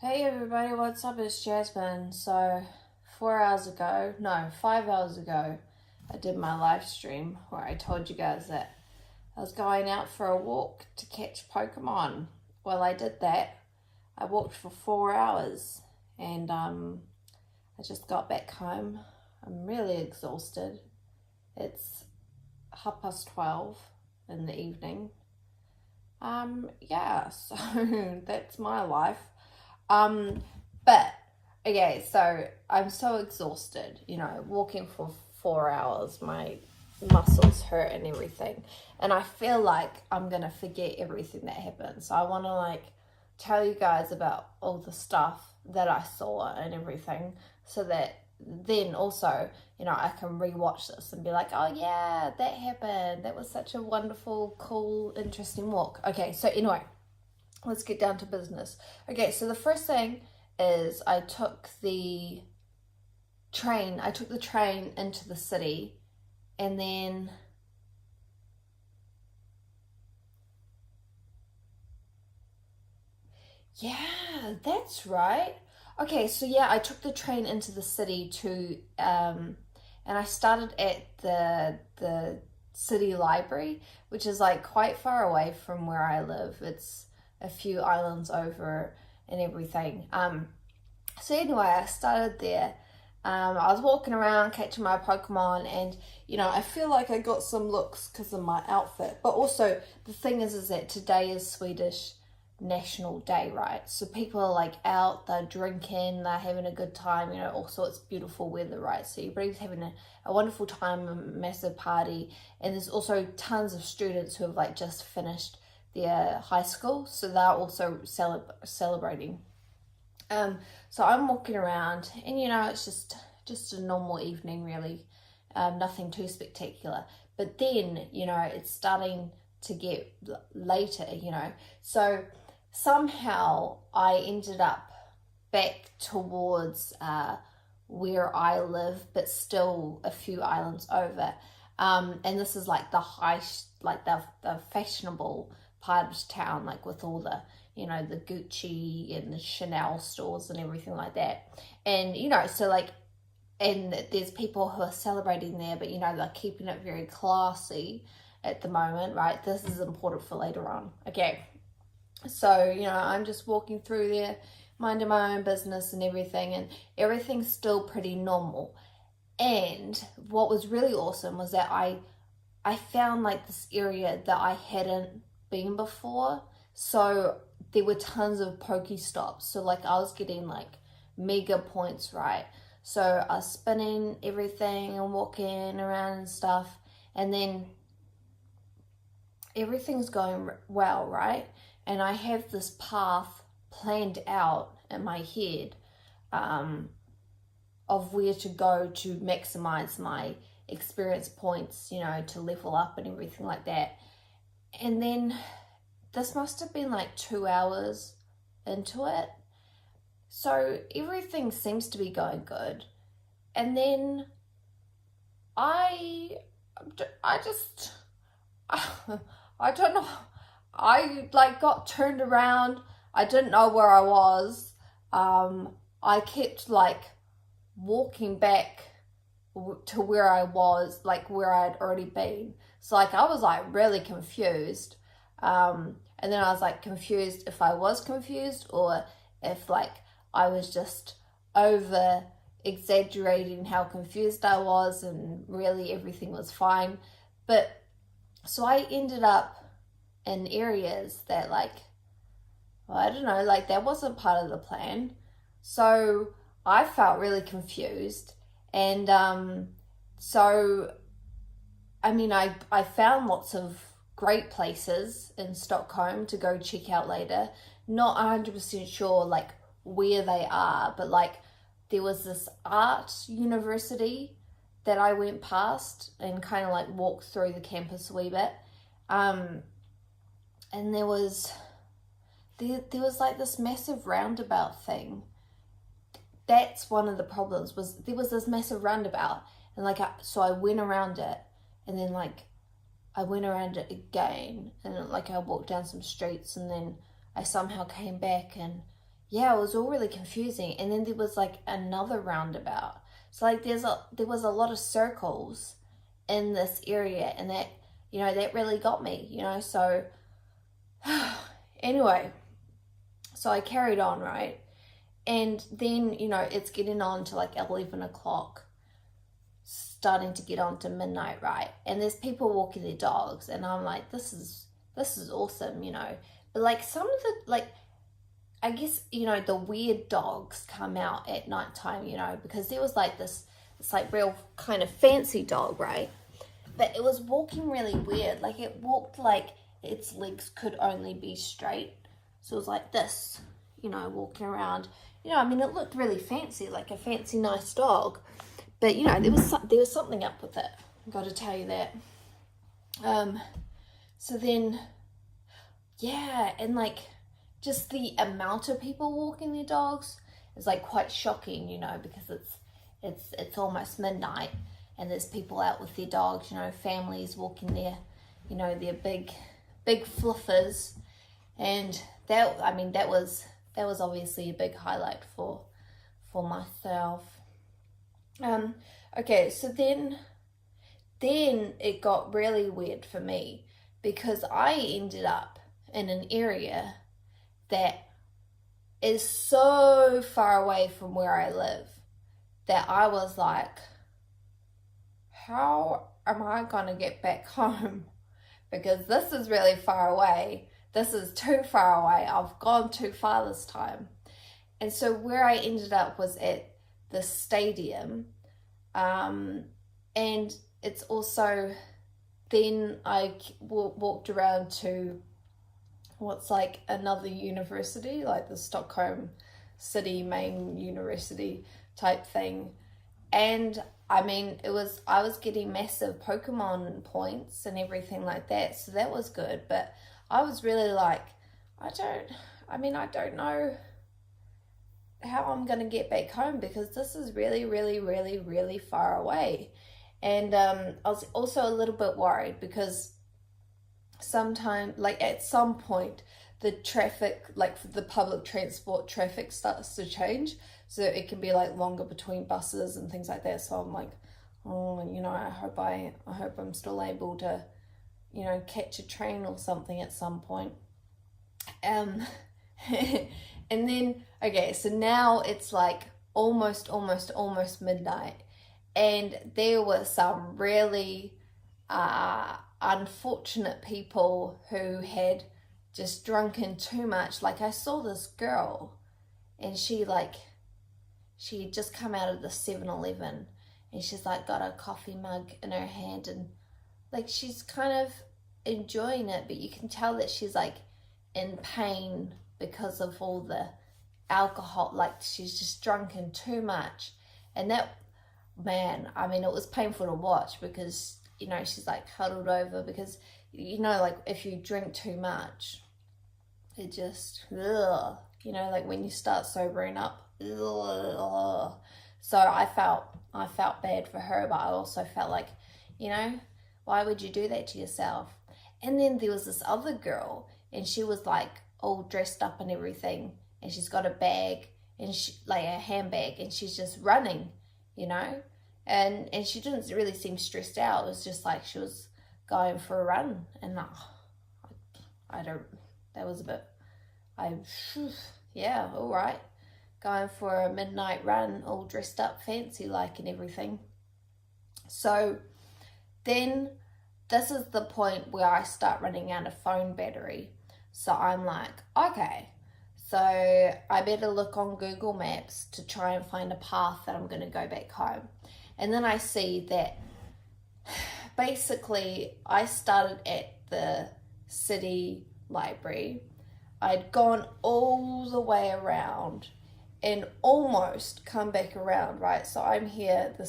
Hey everybody, what's up? It's Jasmine. So 5 hours ago, I did my live stream where I told you guys that I was going out for a walk to catch Pokemon. Well, I did that. I walked for 4 hours and I just got back home. I'm really exhausted. It's 12:30 in the evening. Yeah, so that's my life. But okay, so I'm so exhausted, walking for 4 hours, my muscles hurt and everything. And I feel like I'm gonna forget everything that happened. So I wanna tell you guys about all the stuff that I saw and everything so that then also, I can rewatch this and be like, oh yeah, that happened. That was such a wonderful, cool, interesting walk. Okay, so anyway, let's get down to business. Okay, so the first thing is I took the train into the city, and then yeah, that's right. Okay, so yeah, I took the train into the city and I started at the city library, which is quite far away from where I live. It's a few islands over and everything. So anyway, I started there. I was walking around catching my Pokemon, and I feel like I got some looks because of my outfit. But also the thing is that today is Swedish National Day, right? So people are out, they're drinking, they're having a good time. Also it's beautiful weather, right? So everybody's having a wonderful time, a massive party, and there's also tons of students who have just finished their high school, so they're also celebrating. So I'm walking around, and it's just a normal evening, really, nothing too spectacular. But then it's starting to get later, so somehow I ended up back towards where I live, but still a few islands over. And this is the high, the fashionable part of town, with all the the Gucci and the Chanel stores and everything like that. And and there's people who are celebrating there, but they're keeping it very classy at the moment, right? This is important for later on. Okay, so I'm just walking through there, minding my own business and everything's still pretty normal. And what was really awesome was that I found this area that I hadn't been before. So there were tons of pokestops. So I was getting mega points, right? So I was spinning everything and walking around and stuff, and then everything's going well, right? And I have this path planned out in my head of where to go to maximize my experience points, to level up and everything like that. And then this must have been 2 hours into it. So everything seems to be going good. And then I just, I don't know. I got turned around. I didn't know where I was. I kept walking back to where I was, where I had already been. So I was really confused. And then I was confused if I was confused or if I was just over exaggerating how confused I was and really everything was fine. But so I ended up in areas that I don't know, that wasn't part of the plan. So I felt really confused. And so I mean, I found lots of great places in Stockholm to go check out later. Not 100% sure where they are, but there was this art university that I went past and kind of walked through the campus a wee bit. And there was this massive roundabout thing. That's one of the problems, was there was this massive roundabout, and so I went around it, and then I went around it again, and I walked down some streets, and then I somehow came back, and yeah, it was all really confusing. And then there was like another roundabout. So like there was a lot of circles in this area, and that, you know, that really got me, you know. So anyway, so I carried on, right? And then, you know, it's getting on to like 11 o'clock, starting to get on to midnight, right? And there's people walking their dogs, and I'm like, this is awesome, you know. But like some of the, like, I guess, you know, the weird dogs come out at nighttime, you know, because there was like this like real kind of fancy dog, right? But it was walking really weird. Like it walked like its legs could only be straight. So it was like this, you know, walking around. You know, I mean, it looked really fancy, like a fancy, nice dog. But, you know, there was something up with it. I've got to tell you that. So then, yeah, and like just the amount of people walking their dogs is like quite shocking, you know, because it's almost midnight and there's people out with their dogs, you know, families walking their, you know, their big fluffers. And that, I mean, that was obviously a big highlight for myself. Okay, so then it got really weird for me, because I ended up in an area that is so far away from where I live that I was like, how am I gonna get back home? Because this is really far away. This is too far away. I've gone too far this time. And so where I ended up was at the stadium. And it's also, then I walked around to what's like another university, like the Stockholm city main university type thing. And I mean, I was getting massive Pokemon points and everything like that. So that was good. But I was really like, I don't know how I'm going to get back home, because this is really, really, really, really far away. And I was also a little bit worried because sometimes, like at some point, the traffic, like the public transport traffic starts to change. So it can be like longer between buses and things like that. So I'm like, oh, you know, I hope I'm still able to, you know, catch a train or something at some point. And then, okay, so now it's like almost midnight, and there were some really unfortunate people who had just drunken too much. Like I saw this girl, and she had just come out of the 7-Eleven, and she's like got a coffee mug in her hand, and like she's kind of enjoying it, but you can tell that she's like in pain because of all the alcohol. Like she's just drunken too much. And that, man, I mean, it was painful to watch, because, you know, she's like huddled over, because, you know, like if you drink too much, it just, ugh, you know, like when you start sobering up, ugh. So I felt bad for her, but I also felt like, you know, why would you do that to yourself? And then there was this other girl, and she was like all dressed up and everything, and she's got a bag, and she, like a handbag, and she's just running, you know, and she didn't really seem stressed out. It was just like she was going for a run, and I don't, that was a bit, yeah, all right, going for a midnight run, all dressed up fancy like and everything. So then this is the point where I start running out of phone battery. So I'm like, okay, so I better look on Google Maps to try and find a path that I'm going to go back home. And then I see that basically I started at the city library. I'd gone all the way around and almost come back around, right? So I'm here, the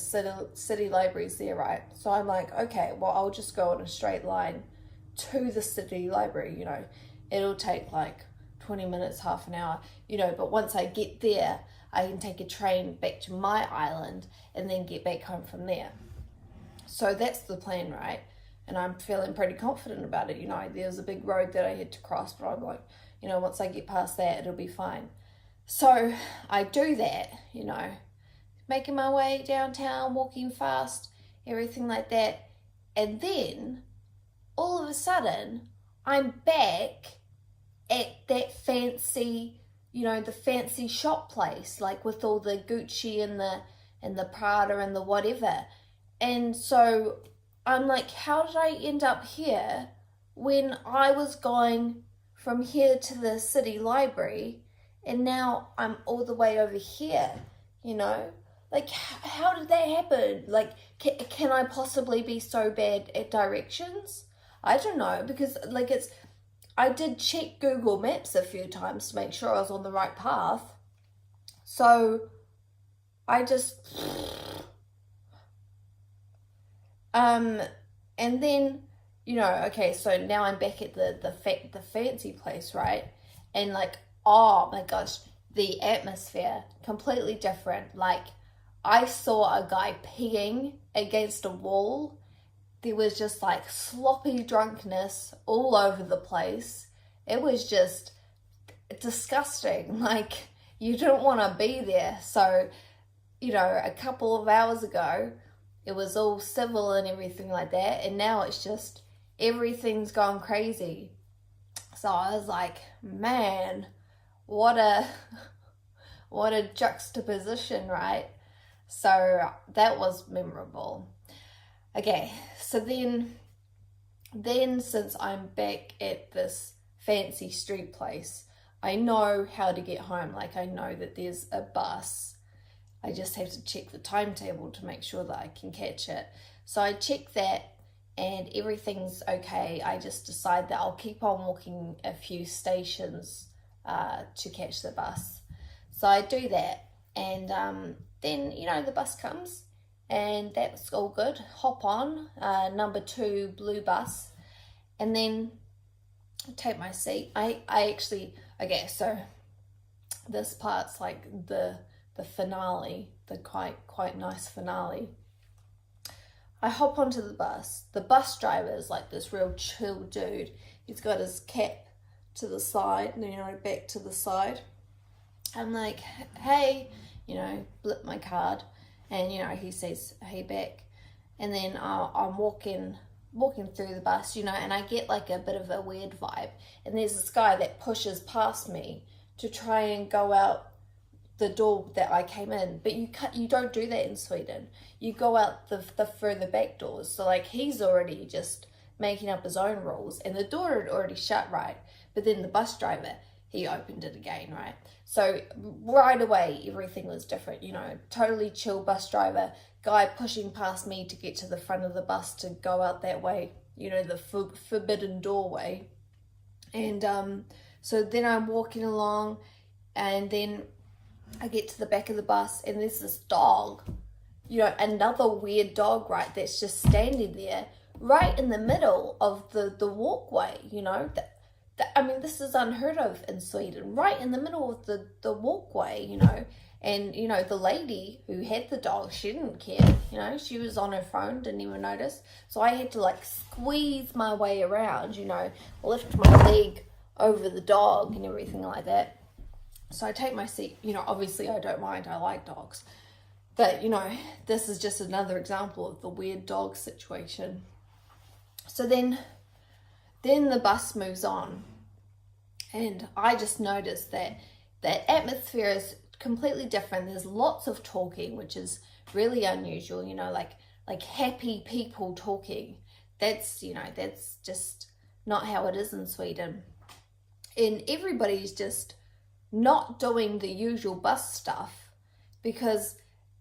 city library's there, right? So I'm like, okay, well, I'll just go in a straight line to the city library, you know. It'll take like 20 minutes, half an hour, you know, but once I get there, I can take a train back to my island and then get back home from there. So that's the plan, right? And I'm feeling pretty confident about it, you know. There's a big road that I had to cross, but I'm like, you know, once I get past that, it'll be fine. So I do that, making my way downtown, walking fast, everything like that. And then all of a sudden, I'm back at that fancy, the fancy shop place, like with all the Gucci and the Prada and the whatever. And so I'm like, how did I end up here when I was going from here to the city library and now I'm all the way over here, Like, how did that happen? Like, can I possibly be so bad at directions? I don't know, because, like, I did check Google Maps a few times to make sure I was on the right path. So, I just... and then, okay, so now I'm back at the fancy place, right? And, like, oh my gosh, the atmosphere, completely different. Like, I saw a guy peeing against a wall. There was just like sloppy drunkenness all over the place. It was just disgusting. Like, you don't want to be there. So, a couple of hours ago, it was all civil and everything like that. And now it's just, everything's gone crazy. So I was like, man, what a juxtaposition, right? So that was memorable. Okay, so then since I'm back at this fancy street place, I know how to get home. Like, I know that there's a bus. I just have to check the timetable to make sure that I can catch it. So I check that and everything's okay. I just decide that I'll keep on walking a few stations to catch the bus. So I do that, and then, the bus comes, and that's all good. Hop on, number 2 blue bus, and then take my seat. I actually, okay, so this part's like the finale, the quite nice finale. I hop onto the bus. The bus driver is like this real chill dude. He's got his cap to the side, back to the side. I'm like, hey, blip my card, and he says, hey, back, and then I'm walking through the bus, and I get like a bit of a weird vibe, and there's this guy that pushes past me to try and go out the door that I came in, but you don't do that in Sweden. You go out the further back doors. So like, he's already just making up his own rules, and the door had already shut, right? But then the bus driver, he opened it again, right? So right away, everything was different, totally chill bus driver, guy pushing past me to get to the front of the bus to go out that way, the forbidden doorway. And so then I'm walking along, and then I get to the back of the bus, and there's this dog, another weird dog, right, that's just standing there right in the middle of the walkway, I mean, this is unheard of in Sweden, right in the middle of the walkway, and, the lady who had the dog, she didn't care, she was on her phone, didn't even notice. So I had to like squeeze my way around, lift my leg over the dog and everything like that. So I take my seat, obviously I don't mind, I like dogs. But, this is just another example of the weird dog situation. So then the bus moves on, and I just noticed that the atmosphere is completely different. There's lots of talking, which is really unusual, like happy people talking. That's just not how it is in Sweden. And everybody's just not doing the usual bus stuff, because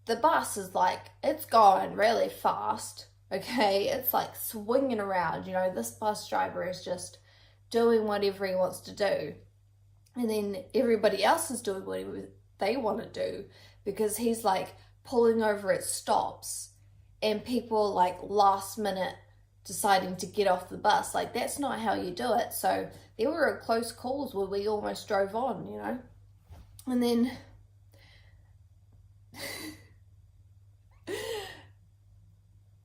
the bus is like, it's going really fast, okay? It's like swinging around, this bus driver is just doing whatever he wants to do. And then everybody else is doing whatever they want to do, because he's like pulling over at stops, and people like last minute deciding to get off the bus. Like, that's not how you do it. So there were close calls where we almost drove on, And then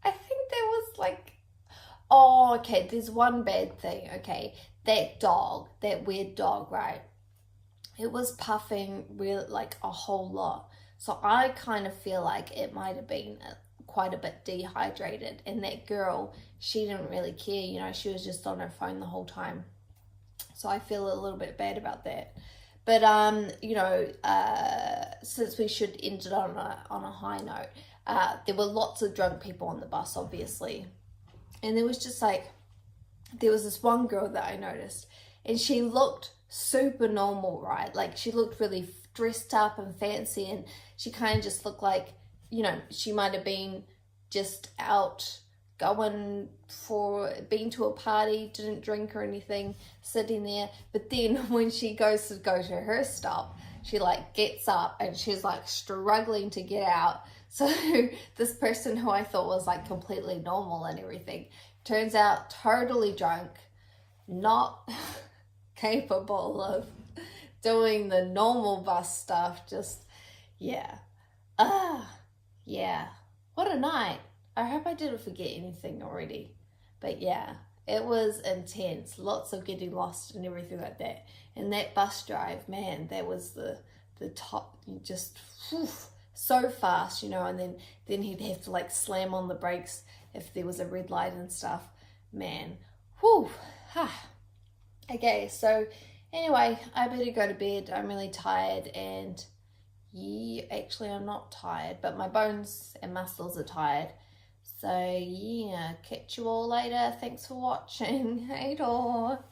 I think there was like, oh, okay, there's one bad thing, okay. That dog, that weird dog, right? it was puffing really like a whole lot. So I kind of feel like it might have been quite a bit dehydrated. And that girl, she didn't really care, you know, she was just on her phone the whole time. So I feel a little bit bad about that. But you know, since we should end it on a high note, there were lots of drunk people on the bus, obviously, and there was just like, there was this one girl that I noticed, and she looked super normal, right? Like she looked really dressed up and fancy, and she kind of just looked like, you know, she might have been just out going for, been to a party, didn't drink or anything, sitting there. But then when she goes to go to her stop, she like gets up and she's like struggling to get out. So this person who I thought was like completely normal and everything, turns out totally drunk, not capable of doing the normal bus stuff. Just, yeah. Yeah. What a night. I hope I didn't forget anything already. But yeah, it was intense. Lots of getting lost and everything like that. And that bus drive, man, that was the top, just whew, so fast, you know, and then he'd have to like slam on the brakes if there was a red light and stuff. Man, whew. Okay, so anyway, I better go to bed. I'm really tired, and yeah, actually I'm not tired, but my bones and muscles are tired. So yeah, catch you all later. Thanks for watching. Hey, door.